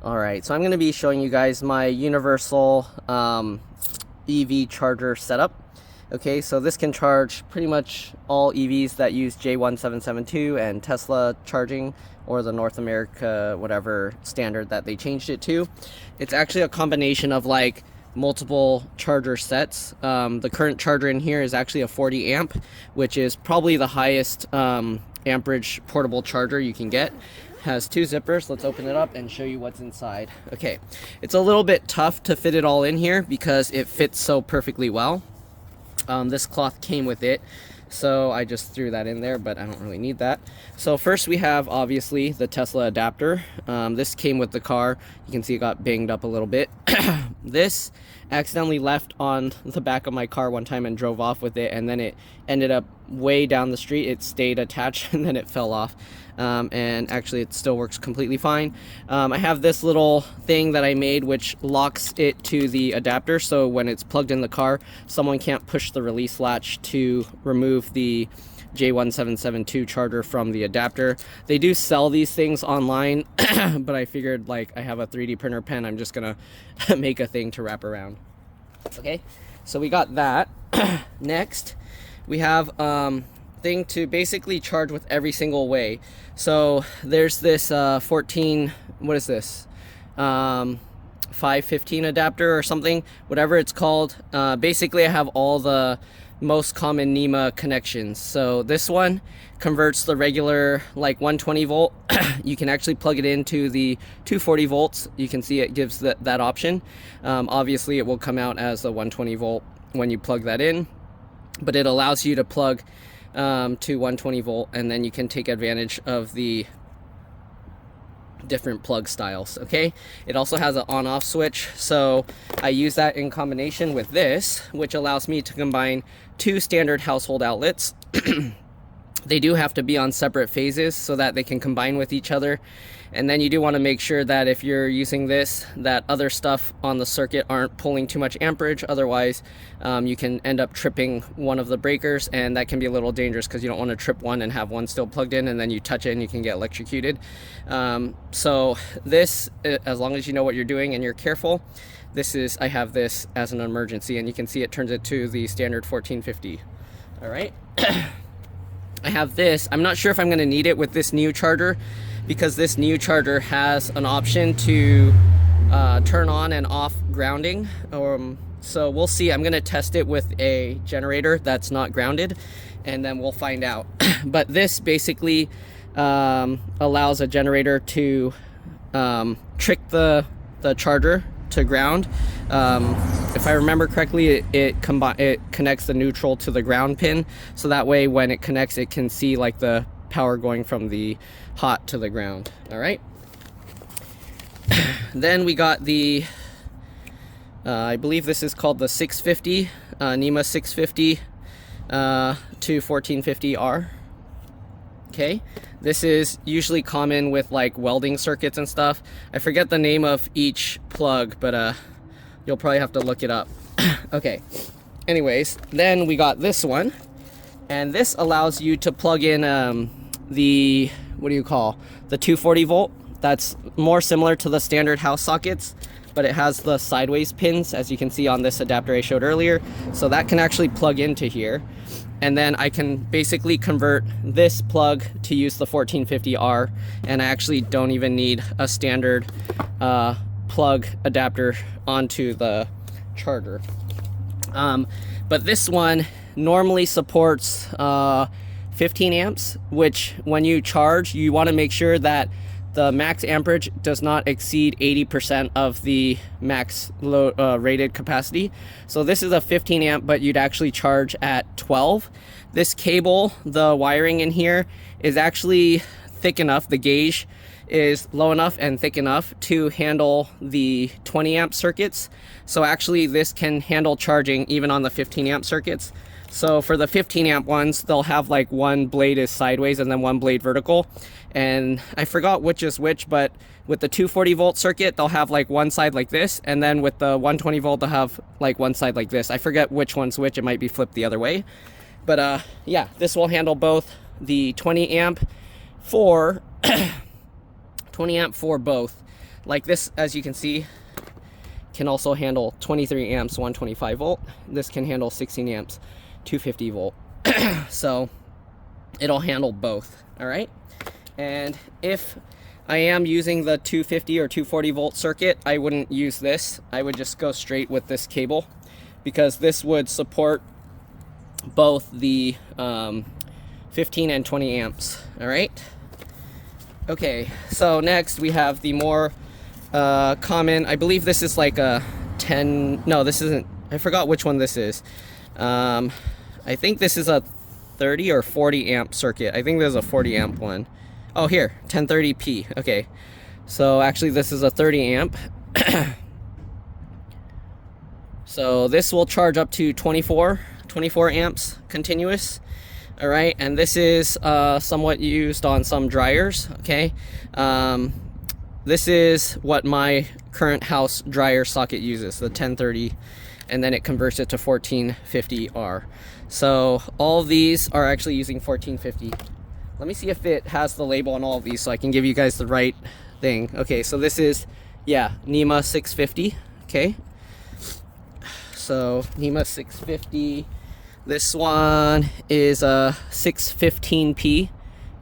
Alright, so I'm going to be showing you guys my universal EV charger setup. Okay, so this can charge pretty much all EVs that use J1772 and Tesla charging, or the North America whatever standard that they changed it to. It's actually a combination of like multiple charger sets. The current charger in here is actually a 40 amp, which is probably the highest amperage portable charger you can get. Has two zippers. Let's open it up and show you what's inside. Okay, it's a little bit tough to fit it all in here because it fits so perfectly well. This cloth came with it, so I just threw that in there, but I don't really need that. So first we have obviously the Tesla adapter. This came with the car. You can see it got banged up a little bit. This accidentally left on the back of my car one time and drove off with it, and then it ended up way down the street. It stayed attached and then it fell off. And actually it still works completely fine. I have this little thing that I made which locks it to the adapter, so when it's plugged in the car, someone can't push the release latch to remove the J1772 charger from the adapter. They do sell these things online, but I figured, like, I have a 3D printer pen, I'm just gonna make a thing to wrap around. Okay, so we got that. Next we have thing to basically charge with every single way. So there's this 14, what is this, 515 adapter or something, whatever it's called. Basically I have all the most common NEMA connections. So this one converts the regular like 120 volt. You can actually plug it into the 240 volts. You can see it gives that option. Obviously it will come out as a 120 volt when you plug that in, but it allows you to plug to 120 volt, and then you can take advantage of the different plug styles. Okay, it also has an on-off switch, so I use that in combination with this, which allows me to combine two standard household outlets. They do have to be on separate phases so that they can combine with each other. And then you do want to make sure that if you're using this, that other stuff on the circuit aren't pulling too much amperage. Otherwise, you can end up tripping one of the breakers, and that can be a little dangerous because you don't want to trip one and have one still plugged in, and then you touch it and you can get electrocuted. So this, as long as you know what you're doing and you're careful, I have this as an emergency, and you can see it turns it to the standard 1450. All right. I have this. I'm not sure if I'm going to need it with this new charger, because this new charger has an option to turn on and off grounding. So we'll see. I'm going to test it with a generator that's not grounded, and then we'll find out. But this basically allows a generator to trick the charger to ground. If I remember correctly, it connects the neutral to the ground pin, so that way when it connects, it can see like the power going from the hot to the ground. All right. Then we got the I believe this is called the 650 NEMA 650 to 1450R. Okay, this is usually common with like welding circuits and stuff. I forget the name of each plug, but you'll probably have to look it up. Okay, anyways, then we got this one, and this allows you to plug in the, what do you call, the 240 volt. That's more similar to the standard house sockets, but it has the sideways pins, as you can see on this adapter I showed earlier. So that can actually plug into here. And then I can basically convert this plug to use the 1450R, and I actually don't even need a standard plug adapter onto the charger. But this one normally supports 15 amps, which when you charge, you want to make sure that the max amperage does not exceed 80% of the max rated capacity. So this is a 15 amp, but you'd actually charge at 12. This cable, the wiring in here is actually thick enough, the gauge is low enough and thick enough to handle the 20 amp circuits. So actually this can handle charging even on the 15 amp circuits. So for the 15 amp ones, they'll have like one blade is sideways and then one blade vertical. And I forgot which is which, but with the 240 volt circuit, they'll have like one side like this. And then with the 120 volt, they'll have like one side like this. I forget which one's which. It might be flipped the other way. But yeah, this will handle both the 20 amp for 20 amp for both. Like this, as you can see, can also handle 23 amps 125 volt. This can handle 16 amps 250 volt. So it'll handle both. All right. And if I am using the 250 or 240 volt circuit, I wouldn't use this. I would just go straight with this cable, because this would support both the 15 and 20 amps. All right. Okay, so next we have the more common, I believe this is like a 10, no, this isn't, I forgot which one this is. I think this is a 30 or 40 amp circuit. I think there's a 40 amp one. Oh, here, 1030p. Okay, so actually this is a 30 amp. So this will charge up to 24 amps continuous. All right, and this is somewhat used on some dryers. Okay, this is what my current house dryer socket uses, the 1030, and then it converts it to 1450R. So all of these are actually using 1450. Let me see if it has the label on all of these so I can give you guys the right thing. Okay, so this is, yeah, NEMA 650. Okay, so NEMA 650. This one is a 615p.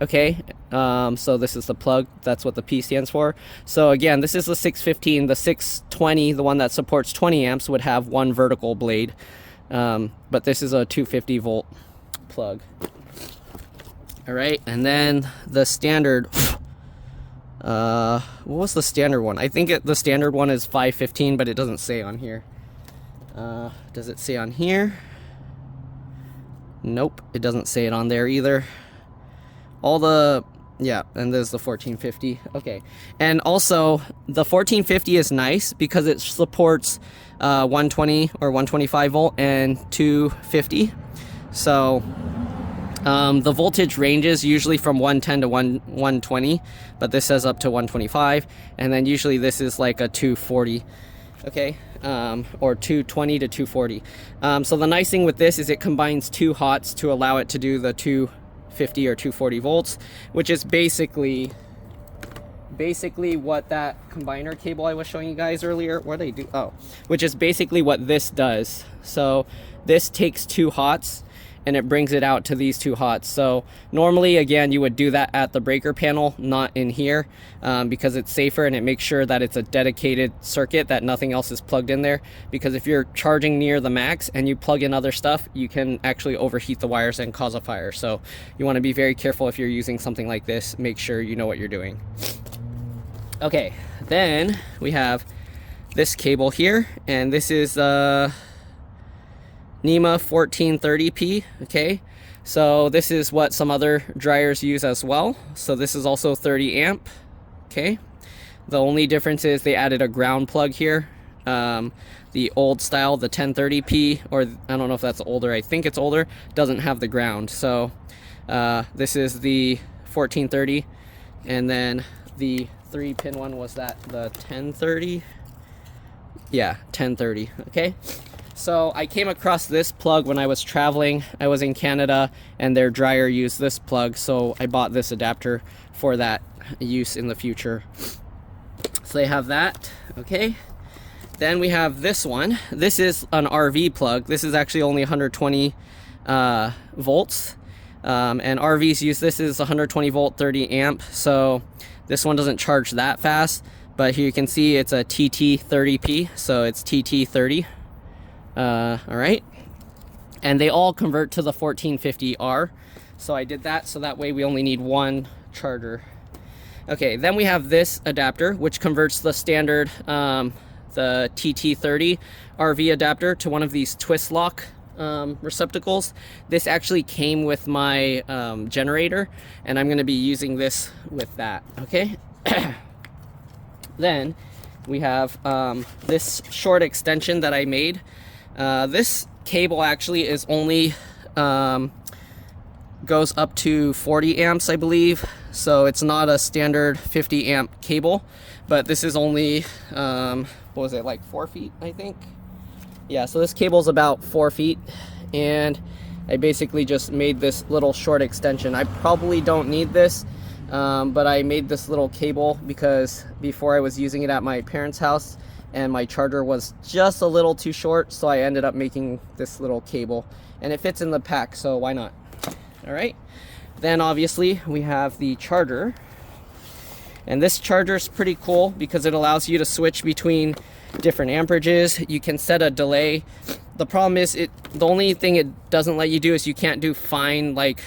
Okay, so this is the plug. That's what the P stands for. So again, this is the 615. The 620, the one that supports 20 amps, would have one vertical blade, but this is a 250 volt plug. All right, and then the standard, what was the standard one? I think the standard one is 515, but it doesn't say on here. Does it say on here? Nope, it doesn't say it on there either. All the, yeah, and there's the 1450. Okay, and also the 1450 is nice because it supports 120 or 125 volt and 250. So the voltage ranges usually from 110 to 120, but this says up to 125, and then usually this is like a 240. Okay, or 220 to 240. So the nice thing with this is it combines two hots to allow it to do the 250 or 240 volts, which is basically what that combiner cable I was showing you guys earlier, what do they do? Oh, which is basically what this does. So this takes two hots and it brings it out to these two hots. So normally, again, you would do that at the breaker panel, not in here, because it's safer and it makes sure that it's a dedicated circuit, that nothing else is plugged in there. Because if you're charging near the max and you plug in other stuff, you can actually overheat the wires and cause a fire. So you want to be very careful if you're using something like this. Make sure you know what you're doing. Okay, then we have this cable here, and this is NEMA 1430p. Okay, so this is what some other dryers use as well. So this is also 30 amp. Okay, the only difference is they added a ground plug here. The old style, the 1030p, or I don't know if that's older, I think it's older, doesn't have the ground. So this is the 1430, and then the 3-pin one was that the 1030. Yeah, 1030. Okay, so I came across this plug when I was traveling. I was in Canada and their dryer used this plug, so I bought this adapter for that use in the future. So they have that. Okay, then we have this one. This is an RV plug. This is actually only 120 volts, and RVs use this is 120 volt 30 amp. So this one doesn't charge that fast, but here you can see it's a TT30p, so it's TT30. All right, and they all convert to the 1450R, so I did that so that way we only need one charger. Okay, then we have this adapter which converts the standard the TT30 RV adapter to one of these twist lock receptacles. This actually came with my generator, and I'm going to be using this with that. Okay. Then we have this short extension that I made. This cable actually is only goes up to 40 amps, I believe, so it's not a standard 50 amp cable, but this is only what was it, like 4 feet, I think. Yeah, so this cable is about 4 feet, and I basically just made this little short extension. I probably don't need this but I made this little cable because before I was using it at my parents' house and my charger was just a little too short, so I ended up making this little cable, and it fits in the pack, so why not? All right, then obviously we have the charger, and this charger is pretty cool because it allows you to switch between different amperages. You can set a delay. The problem is the only thing it doesn't let you do is you can't do fine like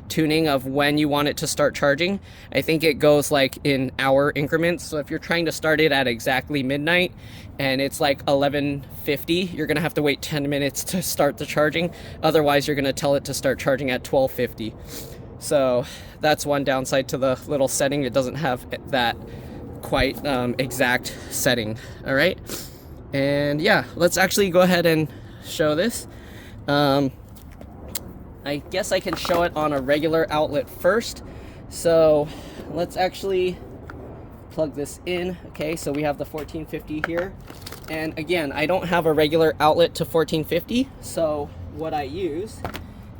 tuning of when you want it to start charging. I think it goes like in hour increments. So if you're trying to start it at exactly midnight and it's like 11:50, you're gonna have to wait 10 minutes to start the charging. Otherwise, you're gonna tell it to start charging at 12:50. So that's one downside to the little setting. It doesn't have that quite exact setting. All right, and yeah, let's actually go ahead and show this. I guess I can show it on a regular outlet first. So let's actually plug this in. Okay, so we have the 1450 here. And again, I don't have a regular outlet to 1450. So what I use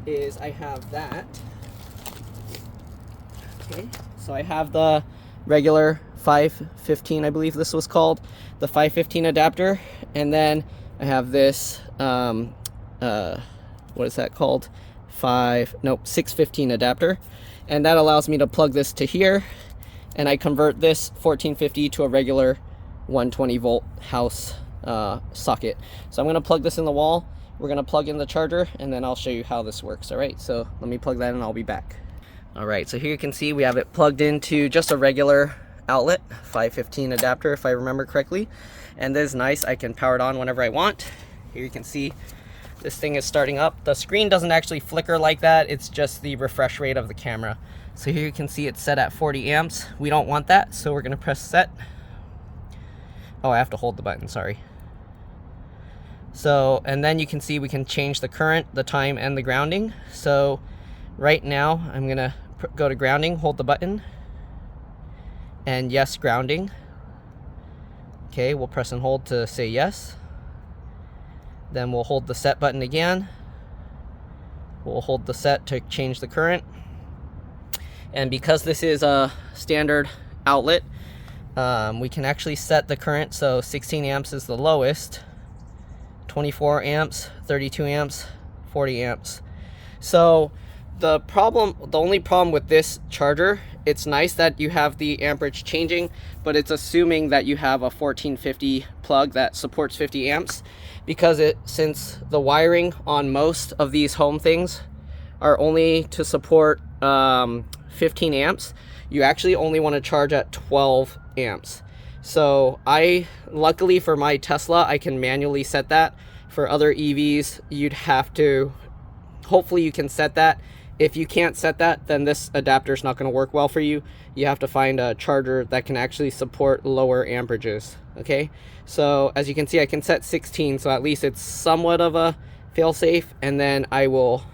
is I have that. Okay, so I have the regular 515, I believe this was called, the 515 adapter. And then I have this, what is that called? 615 adapter, and that allows me to plug this to here, and I convert this 1450 to a regular 120 volt house socket. So I'm going to plug this in the wall, we're going to plug in the charger, and then I'll show you how this works. All right, so let me plug that in and I'll be back. All right, so here you can see we have it plugged into just a regular outlet, 515 adapter if I remember correctly, and this is nice. I can power it on whenever I want. Here you can see this thing is starting up. The screen doesn't actually flicker like that. It's just the refresh rate of the camera. So here you can see it's set at 40 amps. We don't want that, so we're gonna press set. Oh, I have to hold the button, sorry. So, and then you can see we can change the current, the time, and the grounding. So right now, I'm gonna go to grounding, hold the button, and yes, grounding. Okay, we'll press and hold to say yes. Then we'll hold the set button again. We'll hold the set to change the current. And because this is a standard outlet, we can actually set the current. So 16 amps is the lowest, 24 amps, 32 amps, 40 amps. So the only problem with this charger, it's nice that you have the amperage changing, but it's assuming that you have a 1450 plug that supports 50 amps. Because since the wiring on most of these home things are only to support 15 amps, you actually only want to charge at 12 amps. So luckily for my Tesla, I can manually set that. For other EVs, you'd have to, hopefully you can set that. If you can't set that, then this adapter is not going to work well for you. You have to find a charger that can actually support lower amperages. Okay, so as you can see, I can set 16, so at least it's somewhat of a fail-safe, and then I will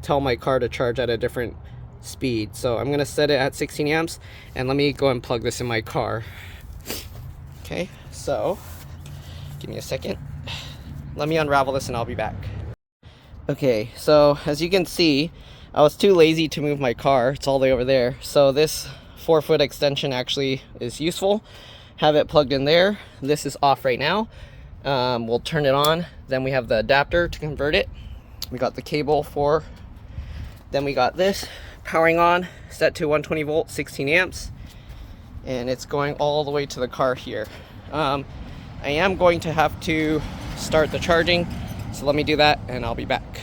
tell my car to charge at a different speed. So I'm going to set it at 16 amps, and let me go and plug this in my car. Okay, so give me a second. Let me unravel this and I'll be back. Okay, so as you can see, I was too lazy to move my car. It's all the way over there. So this 4-foot extension actually is useful. Have it plugged in there. This is off right now. We'll turn it on. Then we have the adapter to convert it. We got the cable for. Then we got this powering on, set to 120 volt, 16 amps. And it's going all the way to the car here. I am going to have to start the charging. So let me do that and I'll be back.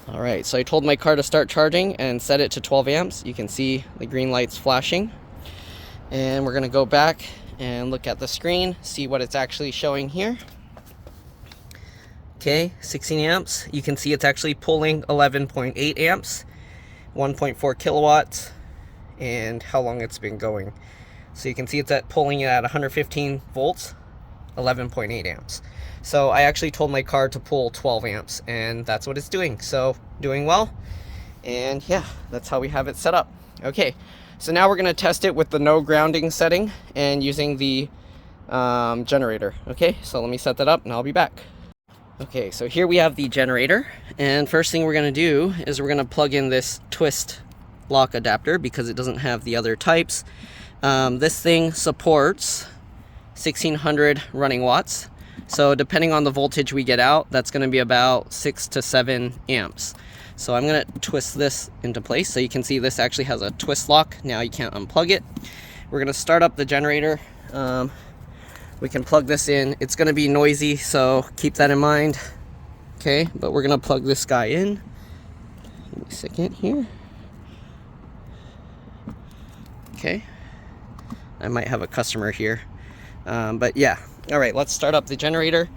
All right, so I told my car to start charging and set it to 12 amps. You can see the green lights flashing. And we're gonna go back and look at the screen, see what it's actually showing here. Okay, 16 amps. You can see it's actually pulling 11.8 amps, 1.4 kilowatts, and how long it's been going. So you can see it's pulling it at 115 volts, 11.8 amps. So I actually told my car to pull 12 amps, and that's what it's doing. So doing well, and yeah, that's how we have it set up. Okay, so now we're gonna test it with the no grounding setting and using the generator. Okay, so let me set that up and I'll be back. Okay, so here we have the generator, and first thing we're gonna do is we're gonna plug in this twist lock adapter because it doesn't have the other types. This thing supports 1600 running watts. So depending on the voltage we get out, that's going to be about 6 to 7 amps. So I'm going to twist this into place. So you can see this actually has a twist lock. Now you can't unplug it. We're going to start up the generator. We can plug this in. It's going to be noisy, so keep that in mind. Okay, but we're going to plug this guy in. Give me a second here. Okay. I might have a customer here. But yeah. All right, let's start up the generator.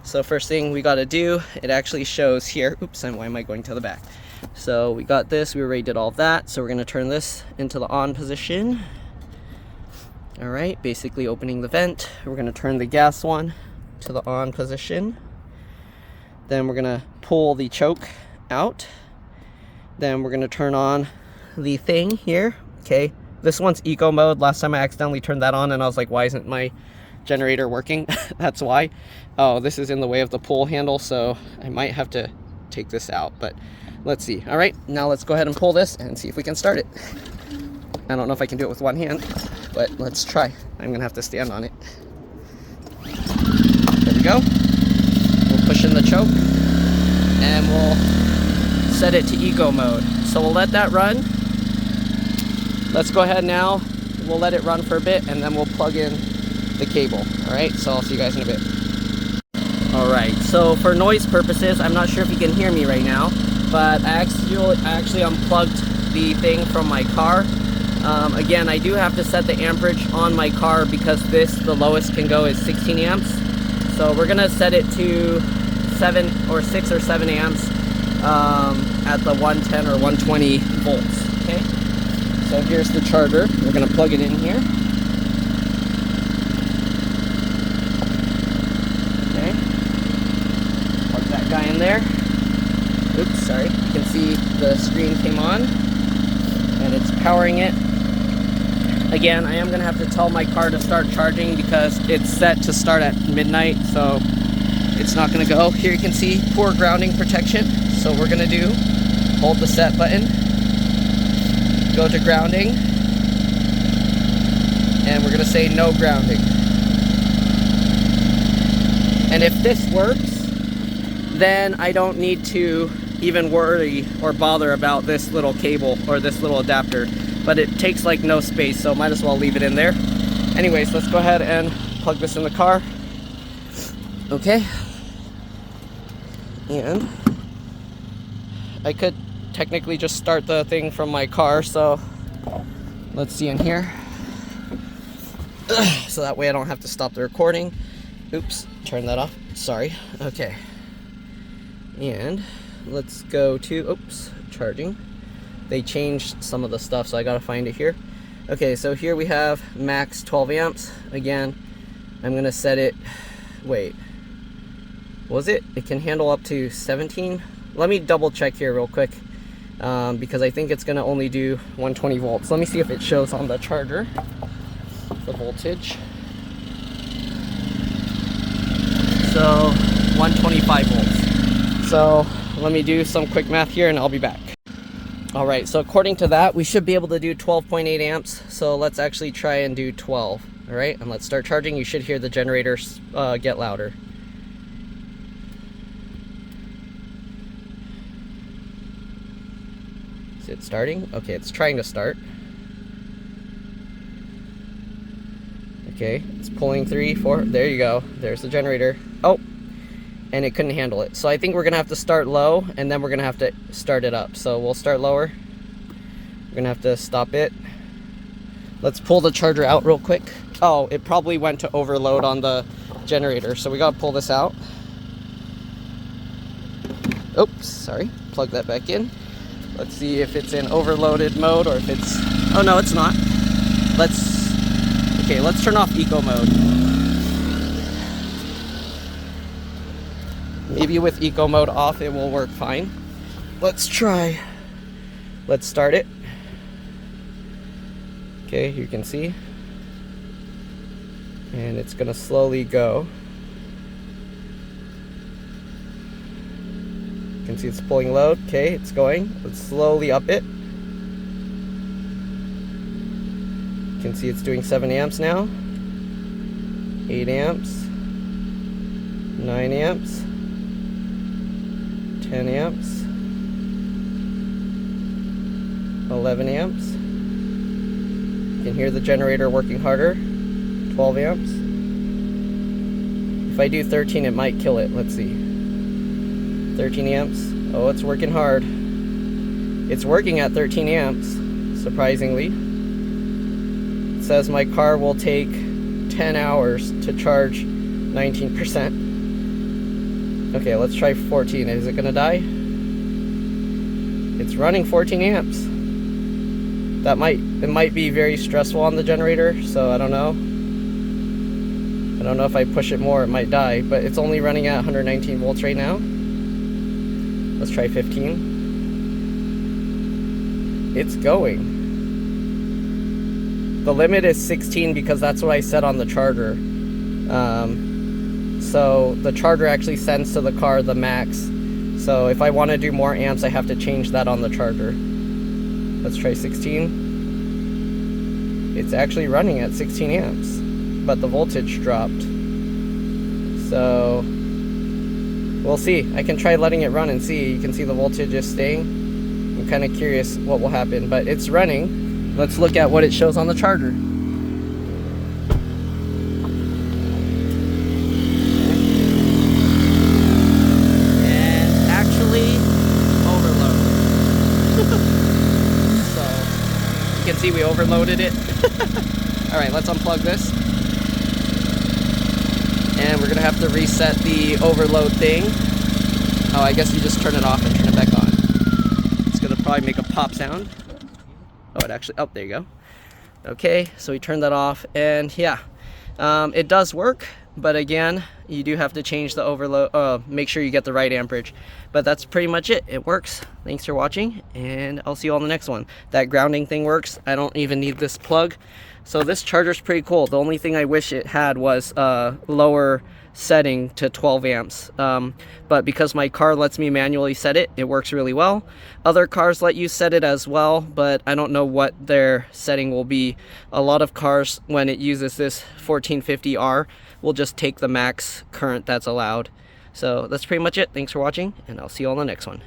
So first thing we got to do, it actually shows here. Oops, and why am I going to the back? So we got this. We already did all of that. So we're going to turn this into the on position. All right, basically opening the vent. We're going to turn the gas one to the on position. Then we're going to pull the choke out. Then we're going to turn on the thing here. Okay, this one's eco mode. Last time I accidentally turned that on and I was like, why isn't my generator working? That's why. Oh, this is in the way of the pull handle, so I might have to take this out, but let's see. All right, now let's go ahead and pull this and see if we can start it. I don't know if I can do it with one hand, but let's try. I'm gonna have to stand on it. There we go. We'll push in the choke and we'll set it to eco mode. So we'll let that run. Let's go ahead now. We'll let it run for a bit and then we'll plug in the cable. All right, so I'll see you guys in a bit. All right, so for noise purposes, I'm not sure if you can hear me right now, but I actually unplugged the thing from my car. Again, I do have to set the amperage on my car because the lowest can go is 16 amps. So we're gonna set it to 6 or 7 amps at the 110 or 120 volts, okay? So here's the charger. We're gonna plug it in here. Guy in there. Oops, sorry. You can see the screen came on and it's powering it. Again, I am going to have to tell my car to start charging because it's set to start at midnight, so it's not going to go. Here you can see poor grounding protection. So we're going to do, hold the set button, go to grounding, and we're going to say no grounding. And if this works, then I don't need to even worry or bother about this little cable or this little adapter, but it takes like no space, so might as well leave it in there. Anyways, let's go ahead and plug this in the car. Okay, and I could technically just start the thing from my car, so let's see in here. So that way I don't have to stop the recording. Oops, turn that off, sorry. Okay. And let's go to, oops, charging. They changed some of the stuff, so I gotta find it here. Okay, so here we have max 12 amps. Again, I'm gonna set it, wait, was it? It can handle up to 17? Let me double check here real quick, because I think it's gonna only do 120 volts. Let me see if it shows on the charger, the voltage. So, 125 volts. So let me do some quick math here and I'll be back. All right, so according to that, we should be able to do 12.8 amps. So let's actually try and do 12. All right, and let's start charging. You should hear the generator get louder. Is it starting? Okay, it's trying to start. Okay, it's pulling 3, 4. There you go. There's the generator. Oh. And it couldn't handle it. So I think we're gonna have to start low and then we're gonna have to start it up. So we'll start lower. We're gonna have to stop it. Let's pull the charger out real quick. Oh, it probably went to overload on the generator. So we gotta pull this out. Oops, sorry. Plug that back in. Let's see if it's in overloaded mode or if it's, oh no, it's not. Let's turn off eco mode. Maybe with eco mode off it will work fine. Let's try. Let's start it. Okay, you can see. And it's gonna slowly go. You can see it's pulling load. Okay, it's going. Let's slowly up it. You can see it's doing 7 amps now, 8 amps, 9 amps, 10 amps, 11 amps. You can hear the generator working harder, 12 amps. If I do 13, it might kill it. Let's see. 13 amps. Oh, it's working hard. It's working at 13 amps, surprisingly. It says my car will take 10 hours to charge 19%. Okay, let's try 14. Is it gonna die? It's running 14 amps. It might be very stressful on the generator, so I don't know. I don't know if I push it more, it might die, but it's only running at 119 volts right now. Let's try 15. It's going. The limit is 16 because that's what I set on the charger. So the charger actually sends to the car the max. So if I want to do more amps, I have to change that on the charger. Let's try 16. It's actually running at 16 amps, but the voltage dropped. So we'll see. I can try letting it run and see. You can see the voltage is staying. I'm kind of curious what will happen, but it's running. Let's look at what it shows on the charger. And actually overload. So you can see we overloaded it. All right, let's unplug this. And we're gonna have to reset the overload thing. Oh, I guess you just turn it off and turn it back on. It's gonna probably make a pop sound. Oh, it actually, oh, there you go. Okay, so we turned that off, and yeah, it does work, but again, you do have to change the overload, make sure you get the right amperage. But that's pretty much it. It works. Thanks for watching, and I'll see you on the next one. That grounding thing works. I don't even need this plug. So this charger's pretty cool. The only thing I wish it had was a lower setting to 12 amps. But because my car lets me manually set it, it works really well. Other cars let you set it as well, but I don't know what their setting will be. A lot of cars, when it uses this 1450R, will just take the max current that's allowed. So that's pretty much it. Thanks for watching, and I'll see you on the next one.